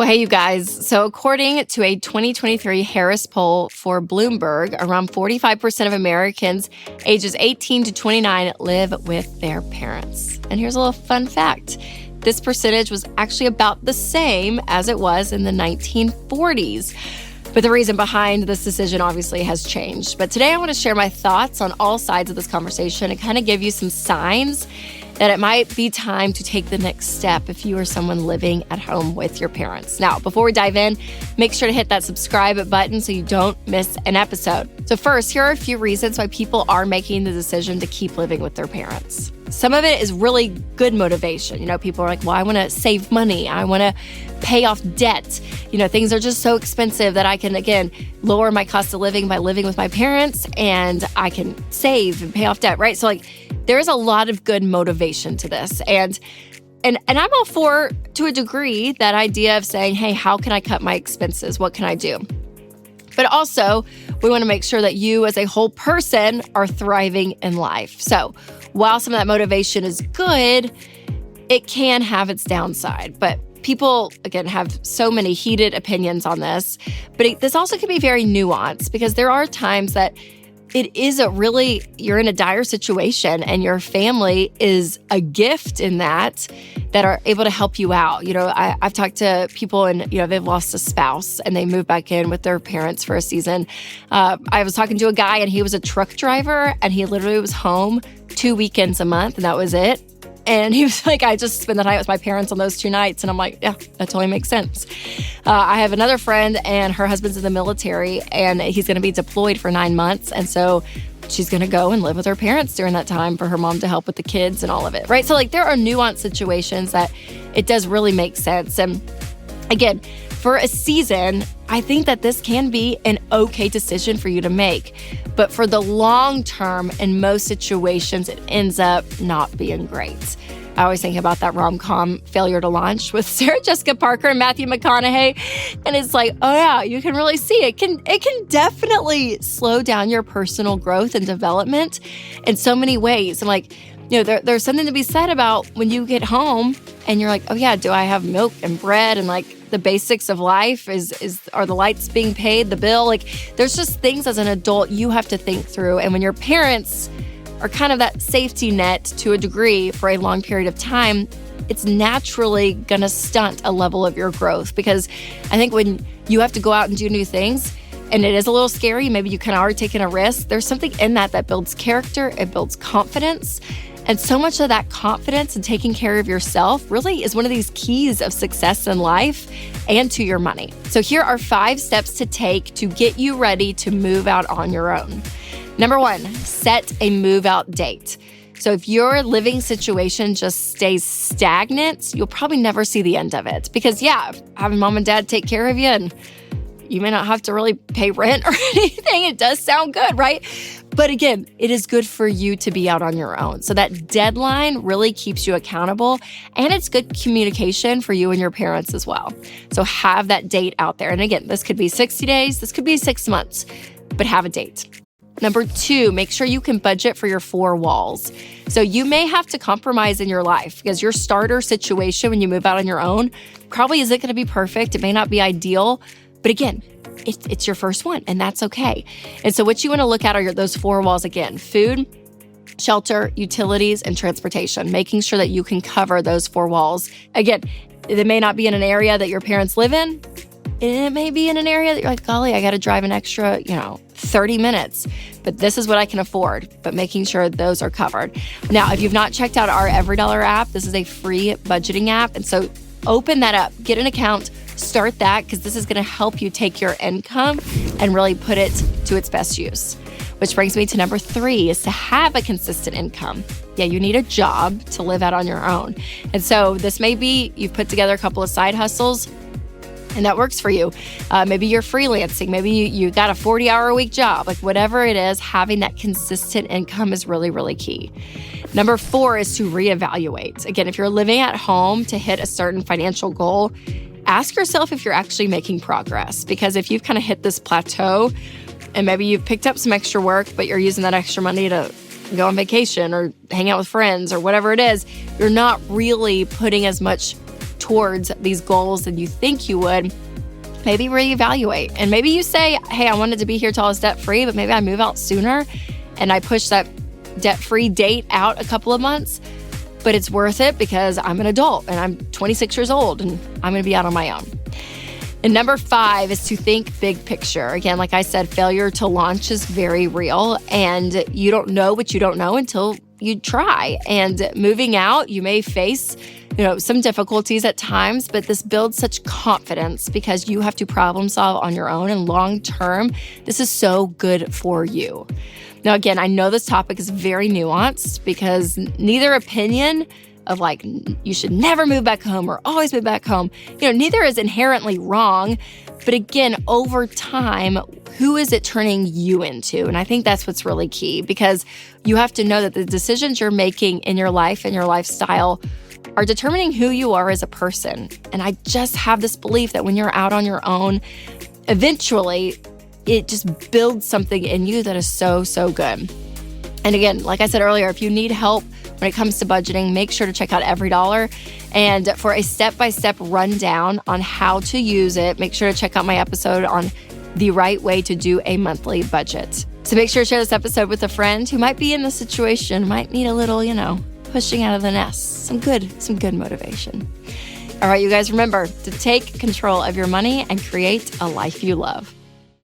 Well, hey, you guys. So according to a 2023 Harris poll for Bloomberg, around 45% of Americans ages 18 to 29 live with their parents. And here's a little fun fact. This percentage was actually about the same as it was in the 1940s. But the reason behind this decision obviously has changed. But today I want to share my thoughts on all sides of this conversation and kind of give you some signs that it might be time to take the next step if you are someone living at home with your parents. Now, before we dive in, make sure to hit that subscribe button so you don't miss an episode. So first, here are a few reasons why people are making the decision to keep living with their parents. Some of it is really good motivation. You know, people are like, well, I want to save money. I want to pay off debt. You know, things are just so expensive that I can, again, lower my cost of living by living with my parents, and I can save and pay off debt, right? So like, there's a lot of good motivation to this. And I'm all for, to a degree, that idea of saying, hey, how can I cut my expenses? What can I do? But also, we want to make sure that you as a whole person are thriving in life. So while some of that motivation is good, it can have its downside. But people, again, have so many heated opinions on this. But this also can be very nuanced because there are times that it is you're in a dire situation and your family is a gift in that are able to help you out. You know, I've talked to people and, you know, they've lost a spouse and they moved back in with their parents for a season. I was talking to a guy and he was a truck driver and he literally was home 2 weekends a month and that was it. And he was like, I just spend the night with my parents on those 2 nights. And I'm like, yeah, that totally makes sense. I have another friend and her husband's in the military and he's going to be deployed for 9 months. And so she's going to go and live with her parents during that time for her mom to help with the kids and all of it, right? So like there are nuanced situations that it does really make sense. And again, for a season, I think that this can be an okay decision for you to make. But for the long term, in most situations, it ends up not being great. I always think about that rom-com Failure to Launch with Sarah Jessica Parker and Matthew McConaughey. And it's like, oh yeah, you can really see it. It can definitely slow down your personal growth and development in so many ways. And like, you know, there's something to be said about when you get home and you're like, oh yeah, do I have milk and bread and like the basics of life? Are the lights being paid, the bill? Like there's just things as an adult you have to think through. And when your parents are kind of that safety net to a degree for a long period of time, it's naturally going to stunt a level of your growth. Because I think when you have to go out and do new things, and it is a little scary, maybe you kind of are taking a risk, there's something in that builds character, it builds confidence. And so much of that confidence and taking care of yourself really is one of these keys of success in life and to your money. So here are 5 steps to take to get you ready to move out on your own. Number 1, set a move out date. So if your living situation just stays stagnant, you'll probably never see the end of it. Because yeah, having mom and dad take care of you and you may not have to really pay rent or anything. It does sound good, right? But again, it is good for you to be out on your own. So that deadline really keeps you accountable and it's good communication for you and your parents as well. So have that date out there. And again, this could be 60 days, this could be 6 months, but have a date. Number 2, make sure you can budget for your 4 walls. So you may have to compromise in your life because your starter situation when you move out on your own probably isn't going to be perfect. It may not be ideal, but again, it's your first one and that's okay. And so what you want to look at are those 4 walls again: food, shelter, utilities, and transportation, making sure that you can cover those 4 walls. Again, it may not be in an area that your parents live in. It may be in an area that you're like, golly, I got to drive an extra, 30 minutes, but this is what I can afford, but making sure those are covered. Now, if you've not checked out our EveryDollar app, this is a free budgeting app. And so open that up, get an account, start that, because this is going to help you take your income and really put it to its best use. Which brings me to number 3 is to have a consistent income. Yeah, you need a job to live out on your own. And so this may be you've put together a couple of side hustles and that works for you. Maybe you're freelancing. Maybe you got a 40-hour-a-week job. Like whatever it is, having that consistent income is really, really key. Number 4 is to reevaluate. Again, if you're living at home to hit a certain financial goal, ask yourself if you're actually making progress. Because if you've kind of hit this plateau and maybe you've picked up some extra work, but you're using that extra money to go on vacation or hang out with friends or whatever it is, you're not really putting as much towards these goals than you think you would, maybe reevaluate. And maybe you say, hey, I wanted to be here till I was debt-free, but maybe I move out sooner and I push that debt-free date out a couple of months. But it's worth it because I'm an adult and I'm 26 years old and I'm going to be out on my own. And number 5 is to think big picture. Again, like I said, failure to launch is very real, and you don't know what you don't know until you try. And moving out, you may face, some difficulties at times, but this builds such confidence because you have to problem solve on your own, and long term, this is so good for you. Now, again, I know this topic is very nuanced because neither opinion of you should never move back home or always move back home, neither is inherently wrong. But again, over time, who is it turning you into? And I think that's what's really key, because you have to know that the decisions you're making in your life and your lifestyle are determining who you are as a person. And I just have this belief that when you're out on your own, eventually it just builds something in you that is so, so good. And again, like I said earlier, if you need help when it comes to budgeting, make sure to check out Every Dollar. And for a step-by-step rundown on how to use it, make sure to check out my episode on the right way to do a monthly budget. So make sure to share this episode with a friend who might be in this situation, might need a little, pushing out of the nest. Some good motivation. All right, you guys, remember to take control of your money and create a life you love.